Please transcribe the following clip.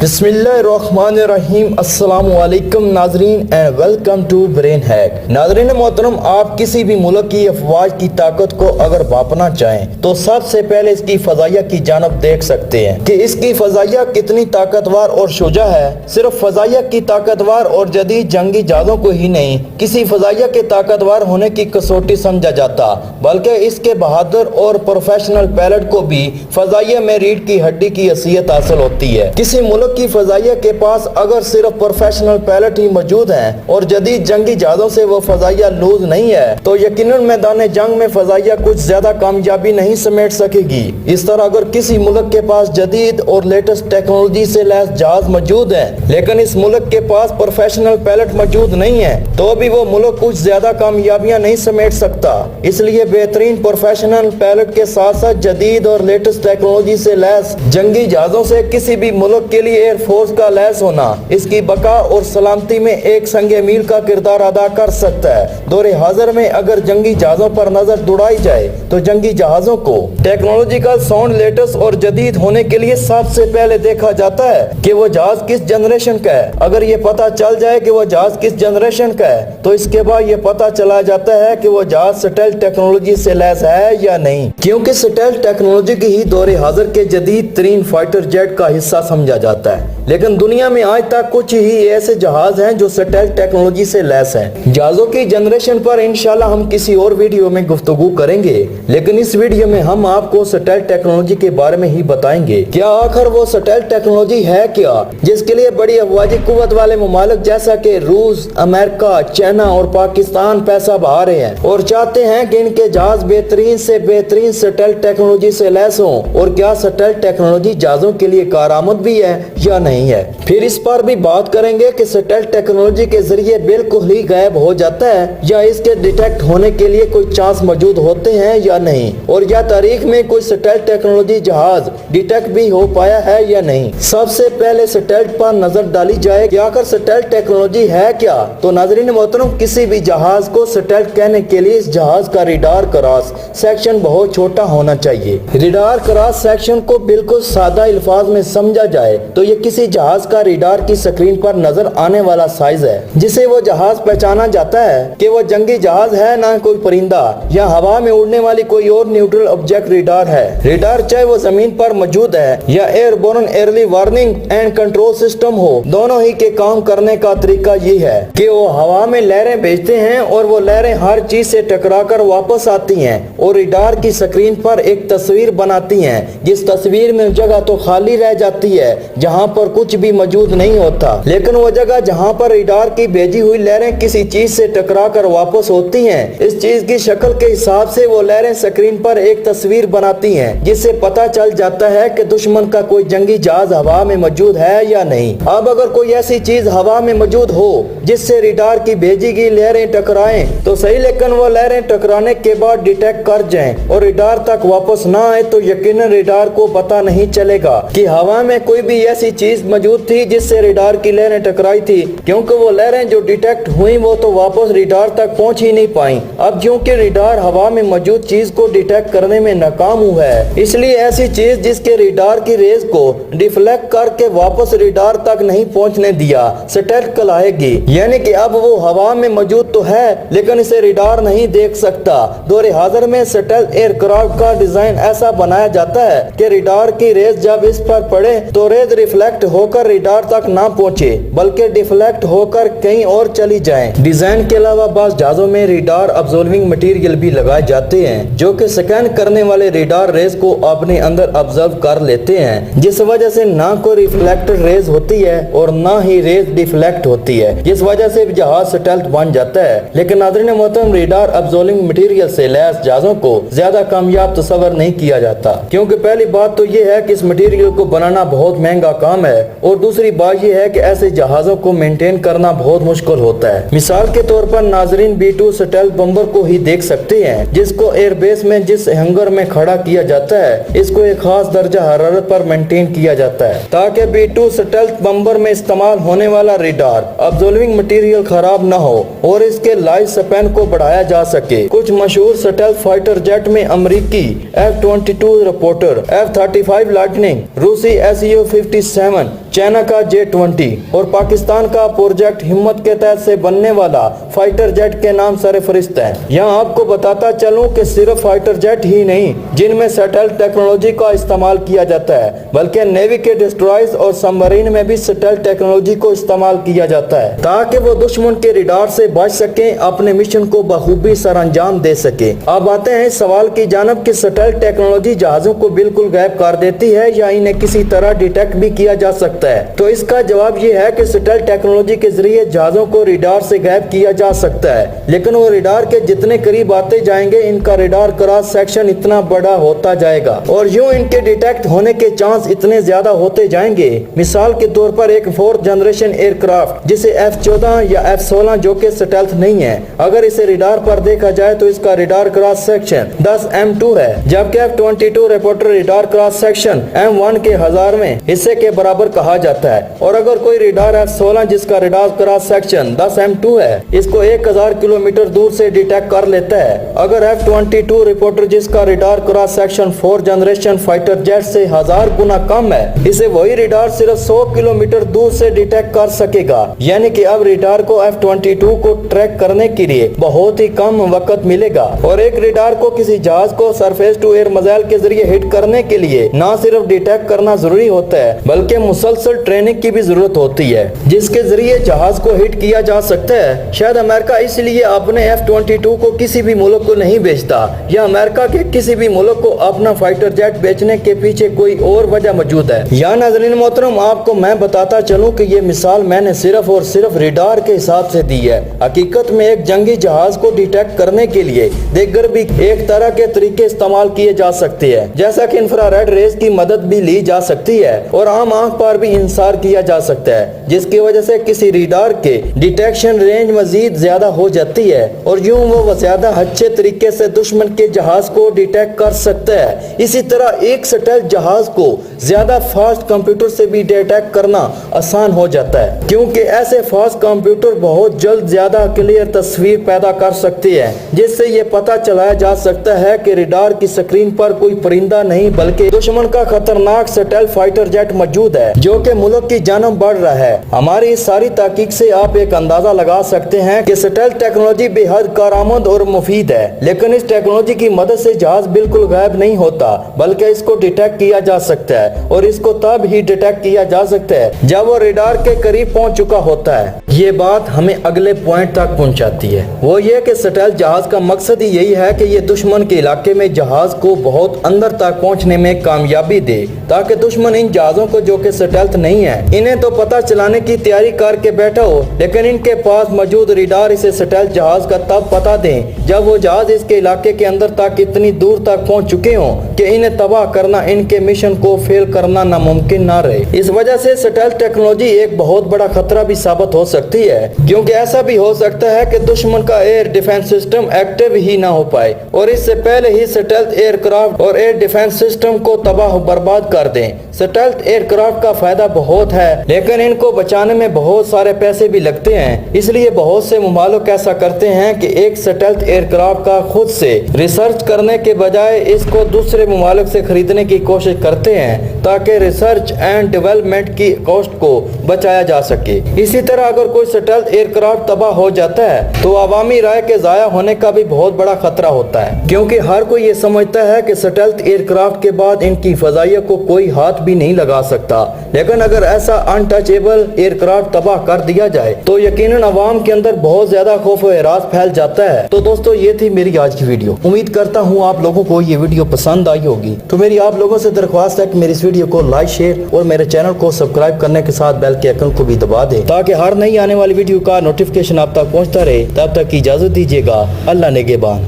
बिस्मिल्लाहिर्रहमानिर्रहीम। अस्सलाम वालेकुम नाजरीन and welcome to Brain Hack. नाजरीन मोहतरम, आप किसी भी मुल्क की अफवाज की ताकत को अगर मापना चाहें तो सबसे पहले इसकी फजाइया की जानब देख सकते हैं कि इसकी फजाइया कितनी ताकतवर और शुजा है। सिर्फ फजाइया की ताकतवर और जदीद जंगी जहाजों को ही नहीं, किसी फजाइया के ताकतवर होने की कसौटी समझा जाता, बल्कि इसके बहादुर और प्रोफेशनल पायलट को भी फजाइया में रीढ़ की हड्डी की हैसियत हासिल होती है। किसी मुल्क की फजाइया के पास अगर सिर्फ प्रोफेशनल पायलट ही मौजूद हैं और जदीद जंगी जहाजों से वो फजाइया लूज नहीं है तो यकीनन मैदान जंग में फजाइया कुछ ज्यादा कामयाबी नहीं समेट सकेगी। इस तरह अगर किसी मुल्क के पास जदीद और लेटेस्ट टेक्नोलॉजी से लैस जहाज मौजूद है लेकिन इस मुल्क के पास प्रोफेशनल पायलट मौजूद नहीं है तो भी वो मुल्क कुछ ज्यादा कामयाबियां नहीं समेट सकता। इसलिए बेहतरीन प्रोफेशनल पायलट के साथ साथ जदीद और लेटेस्ट टेक्नोलॉजी से लैस जंगी जहाजों से किसी भी मुल्क के लिए एयरफोर्स का लैस होना इसकी बका और सलामती में एक संगे मील का किरदार अदा कर सकता है। दौरे हाजिर में अगर जंगी जहाजों पर नजर दौड़ाई जाए तो जंगी जहाजों को टेक्नोलॉजिकल साउंड लेटेस्ट और जदीद होने के लिए सबसे पहले देखा जाता है कि वो जहाज किस जनरेशन का है। अगर ये पता चल जाए कि वो जहाज किस जनरेशन का है तो इसके बाद ये पता चला जाता है कि वो जहाज स्टेल्थ टेक्नोलॉजी से लैस है या नहीं, क्योंकि स्टेल्थ टेक्नोलॉजी की ही दौरे हाजिर के जदीद तरीन फाइटर जेट का हिस्सा समझा जाता है। लेकिन दुनिया में आज तक कुछ ही ऐसे जहाज हैं जो स्टेल्थ टेक्नोलॉजी से लैस हैं। जहाजों की जनरेशन पर इंशाल्लाह हम किसी और वीडियो में गुफ्तगू करेंगे, लेकिन इस वीडियो में हम आपको स्टेल्थ टेक्नोलॉजी के बारे में ही बताएंगे। क्या आखिर वो स्टेल्थ टेक्नोलॉजी है क्या जिसके लिए बड़ी अफवाजी कुव्वत वाले मुमालिक जैसा कि रूस, अमेरिका, चाइना और पाकिस्तान पैसा बहा रहे हैं और चाहते हैं कि इनके जहाज बेहतरीन से बेहतरीन स्टेल्थ टेक्नोलॉजी से लैस हों। और क्या स्टेल्थ टेक्नोलॉजी जहाजों के लिए कारआमद भी है या नहीं है। फिर इस पर भी बात करेंगे कि स्टेल्थ टेक्नोलॉजी के जरिए बिल्कुल ही गायब हो जाता है या इसके डिटेक्ट होने के लिए कोई चांस मौजूद होते हैं या नहीं, और या तारीख में कोई स्टेल्थ टेक्नोलॉजी जहाज डिटेक्ट भी हो पाया है या नहीं। सबसे पहले स्टेल्थ पर नजर डाली जाए कि आखिर स्टेल्थ टेक्नोलॉजी है क्या। तो नाज़रीन मोहतरम, किसी भी जहाज को स्टेल्थ कहने के लिए इस जहाज का रडार क्रॉस सेक्शन बहुत छोटा होना चाहिए। रडार क्रॉस सेक्शन को बिल्कुल सादा अल्फाज में समझा जाए तो ये किसी जहाज का रडार की स्क्रीन पर नजर आने वाला साइज है जिसे वो जहाज पहचाना जाता है कि वो जंगी जहाज है, ना कोई परिंदा या हवा में उड़ने वाली कोई और न्यूट्रल ऑब्जेक्ट रडार है। रडार चाहे वो जमीन पर मौजूद है या airborne early warning and control system हो, दोनों ही के काम करने का तरीका ये है कि वो हवा में लहरें भेजते हैं और वो लहरें हर चीज से टकरा कर वापस आती हैं और रडार की स्क्रीन पर एक तस्वीर बनाती हैं, जिस तस्वीर में जगह तो खाली रह जाती है जहाँ पर कुछ भी मौजूद नहीं होता, लेकिन वो जगह जहाँ पर रडार की भेजी हुई लहरें किसी चीज से टकरा कर वापस होती हैं, इस चीज की शक्ल के हिसाब से वो लहरें स्क्रीन पर एक तस्वीर बनाती हैं जिससे पता चल जाता है कि दुश्मन का कोई जंगी जहाज हवा में मौजूद है या नहीं। अब अगर कोई ऐसी चीज हवा में मौजूद हो जिससे रडार की भेजी गई लहरें टकराएं तो सही, लेकिन वो लहरें टकराने के बाद डिटेक्ट कर जाएं और रडार तक वापस ना आए तो यकीनन रडार को पता नहीं चलेगा कि हवा में कोई भी ऐसी चीज मौजूद थी जिससे रडार की लहरें टकराई थी, क्योंकि वो लहरें जो डिटेक्ट हुई वो तो वापस रडार तक पहुंच ही नहीं पाई। अब क्योंकि रडार हवा में मौजूद चीज को डिटेक्ट करने में नाकाम हुआ है, इसलिए ऐसी चीज जिसके रडार की रेज को डिफ्लेक्ट करके वापस रडार तक नहीं पहुंचने दिया स्टेल्थ कहलाएगी। यानी कि अब वो हवा में मौजूद तो है लेकिन इसे रडार नहीं देख सकता। दौरे हाजिर में स्टेल्थ एयरक्राफ्ट का डिजाइन ऐसा बनाया जाता है कि रडार की रेज जब इस पर पड़े तो रेज रिफ्लेक्ट होकर रडार तक ना पहुंचे बल्कि डिफ्लेक्ट होकर कहीं और चली जाए। डिजाइन के अलावा बाज़ जहाजों में रडार अब्जॉर्बिंग मटेरियल भी लगाए जाते हैं जो कि स्कैन करने वाले रडार रेज को अपने अंदर ऑब्जर्व कर लेते हैं, जिस वजह से ना कोई रिफ्लेक्टेड रेज होती है और ना ही रेज डिफ्लेक्ट होती है, जिस वजह से जहाज स्टेल्थ बन जाता है। लेकिन नाज़रीन मोहतरम, रडार अब्जॉर्बिंग मटेरियल से लैस जहाजों को ज्यादा कामयाब तस्वर नहीं किया जाता, क्योंकि पहली बात तो ये है कि इस मटेरियल को बनाना बहुत महंगा काम है और दूसरी बात यह है कि ऐसे जहाजों को मेंटेन करना बहुत मुश्किल होता है। मिसाल के तौर पर नाजरीन B-2 स्टेल्थ बम्बर को ही देख सकते हैं जिसको एयरबेस में जिस हैंगर में खड़ा किया जाता है इसको एक खास दर्जा हरारत पर मेंटेन किया जाता है ताकि B-2 स्टेल्थ बम्बर में इस्तेमाल होने वाला रडार अब्जॉर्बिंग मटेरियल खराब न हो और इसके लाइफ स्पैन को बढ़ाया जा सके। कुछ मशहूर स्टेल्थ फाइटर जेट में अमेरिकी F-22 रिपोर्टर, F-35 लाइटनिंग, रूसी SU-57, चाइना का J-20 और पाकिस्तान का प्रोजेक्ट हिम्मत के तहत से बनने वाला फाइटर जेट के नाम सरफरिस्त है। यहाँ आपको बताता चलूं कि सिर्फ फाइटर जेट ही नहीं जिनमें सैटेलाइट टेक्नोलॉजी का इस्तेमाल किया जाता है, बल्कि नेवी के डिस्ट्रॉयर्स और सबमरीन में भी सैटेलाइट टेक्नोलॉजी को इस्तेमाल किया जाता है ताकि वो दुश्मन के रडार से बच सके, अपने मिशन को बखूबी सर अंजाम दे सके। अब आते हैं इस सवाल की जानब कि सैटेलाइट टेक्नोलॉजी जहाजों को बिल्कुल गायब कर देती है या इन्हें किसी तरह डिटेक्ट भी किया जा सकता है। तो इसका जवाब ये है कि सैटेलाइट टेक्नोलॉजी के जरिए जहाजों को रडार से गायब किया जा सकता है, लेकिन वो रडार के जितने करीब आते जाएंगे इनका रडार क्रॉस सेक्शन इतना बड़ा होता जाएगा और यूं इनके डिटेक्ट होने के चांस इतने ज्यादा होते जाएंगे। मिसाल के तौर पर एक 4th जनरेशन एयरक्राफ्ट जिसे F-14 या F-16 जो कि स्टेल्थ नहीं है, अगर इसे रडार पर देखा जाए तो इसका रडार क्रॉस सेक्शन 10 M2 है, जबकि F-22 reporter radar cross section M1 के 1000वें हिस्से के बराबर कहा जाता है। और अगर कोई रडार F-16 जिसका रडार क्रॉस सेक्शन 10 M2 है इसको 1000 किलोमीटर दूर से डिटेक्ट कर लेता है, अगर F-22 रिपोर्टर जिसका radar cross section 4th generation fighter jet से 1000 गुना कम है, इसे वही रडार सिर्फ 100 किलोमीटर दूर से डिटेक्ट कर सकेगा। यानी कि अब रडार को F-22 को ट्रैक करने के लिए बहुत ही कम वक्त मिलेगा और एक रडार को किसी जहाज को सरफेस टू एयर मिसाइल के जरिए हिट करने के लिए न सिर्फ डिटेक्ट करना जरूरी होता है बल्कि मुसलसल ट्रेनिंग की भी जरूरत होती है जिसके जरिए जहाज को हिट किया जा सकता है। शायद अमेरिका इसलिए अपने F-22 को किसी भी मुल्क को नहीं बेचता या अमेरिका के किसी भी मुल्क को अपना फाइटर जेट बेचने के पीछे कोई और वजह मौजूद है। या नाज़रीन मोहतरम, आपको मैं बताता चलूं कि ये मिसाल मैंने सिर्फ और सिर्फ रडार के हिसाब से दी है। हकीकत में एक जंगी जहाज को डिटेक्ट करने के लिए दीगर भी एक तरह के तरीके इस्तेमाल किए जा सकते हैं, जैसा कि इंफ्रारेड रेज की मदद भी ली जा सकती है और आम आंख पर भी इंसार किया जा सकता है, जिसकी वजह से किसी रडार के डिटेक्शन रेंज मजीद ज्यादा हो जाती है और यूं वो ज्यादा अच्छे तरीके से दुश्मन के जहाज को डिटेक्ट कर सकता है। इसी तरह एक सैटेलाइट जहाज को ज्यादा फास्ट कंप्यूटर से भी डिटेक्ट करना आसान हो जाता है, क्योंकि ऐसे फास्ट कंप्यूटर बहुत जल्द ज्यादा क्लियर तस्वीर पैदा कर सकती है, जिससे ये पता चलाया जा सकता है कि रडार की स्क्रीन पर कोई परिंदा नहीं बल्कि दुश्मन का खतरनाक सैटेलाइट फाइटर जेट मौजूद है जो कि मुल्क की जान बढ़ रहा है। हमारी इस सारी तहकीक से आप एक अंदाजा लगा सकते हैं कि सैटेलाइट टेक्नोलॉजी बेहद कारआमद और मुफीद है, लेकिन इस टेक्नोलॉजी की मदद से जहाज बिल्कुल गायब नहीं होता बल्कि इसको डिटेक्ट किया जा सकता है और इसको तब ही डिटेक्ट किया जा सकता है जब वो रडार के करीब पहुंच चुका होता है। ये बात हमें अगले पॉइंट तक पहुंचाती है, वो ये कि सैटेलाइट जहाज का मकसद ही यही है कि ये दुश्मन के इलाके में जहाज को बहुत अंदर तक पहुंचने में कामयाबी दे, ताकि दुश्मन इन जहाजों को जो कि सैटेलाइट नहीं है इन्हें तो पता चलाने की तैयारी करके बैठा हो, लेकिन इनके पास मौजूद रडार इसे सैटेलाइट जहाज का तब पता दें जब वो जहाज इसके इलाके के अंदर तक इतनी दूर तक पहुंच चुके हों कि इन्हें तबाह करना, इनके मिशन को फेल करना नामुमकिन ना रहे। इस वजह से सैटेलाइट टेक्नोलॉजी एक बहुत बड़ा खतरा भी साबित हो सकती है, क्योंकि ऐसा भी हो सकता है कि दुश्मन का एयर डिफेंस सिस्टम एक्टिव ही ना हो पाए और इससे पहले ही सैटेलाइट एयरक्राफ्ट और एयर डिफेंस सिस्टम को तबाह बर्बाद कर दें। सैटेलाइट एयरक्राफ्ट का फायदा बहुत है, लेकिन इनको बचाने में बहुत सारे पैसे भी लगते हैं, इसलिए बहुत से मुमालिक ऐसा करते हैं कि एक सैटेलाइट एयरक्राफ्ट का खुद से रिसर्च करने के बजाय इसको दूसरे मुमालिक से खरीदने की कोशिश करते हैं ताकि रिसर्च एंड डेवलपमेंट की कॉस्ट को बचाया जा सके। इसी तरह अगर कोई सैटेलाइट एयरक्राफ्ट तबाह हो जाता है तो अवामी राय के जाया होने का भी बहुत बड़ा खतरा होता है, क्योंकि हर कोई ये समझता है कि सैटेलाइट एयरक्राफ्ट के बाद इनकी फजाइया को कोई हाथ भी नहीं लगा सकता। लेकिन अगर ऐसा अनटचेबल एयरक्राफ्ट तबाह कर दिया जाए तो यकीनन अवाम के अंदर बहुत ज्यादा खौफ और एराज फैल जाता है। तो दोस्तों, ये थी मेरी आज की वीडियो। उम्मीद करता हूँ आप लोगों को ये वीडियो पसंद आई होगी। तो मेरी आप लोगों से दरख्वास्त है कि मेरी इस वीडियो को लाइक, शेयर और मेरे चैनल को सब्सक्राइब करने के साथ बेल के आइकन को भी दबा दें ताकि हर नई आने वाली वीडियो का नोटिफिकेशन आप तक पहुँचता रहे। तब तक की इजाजत दीजिएगा। अल्लाह निगहबान।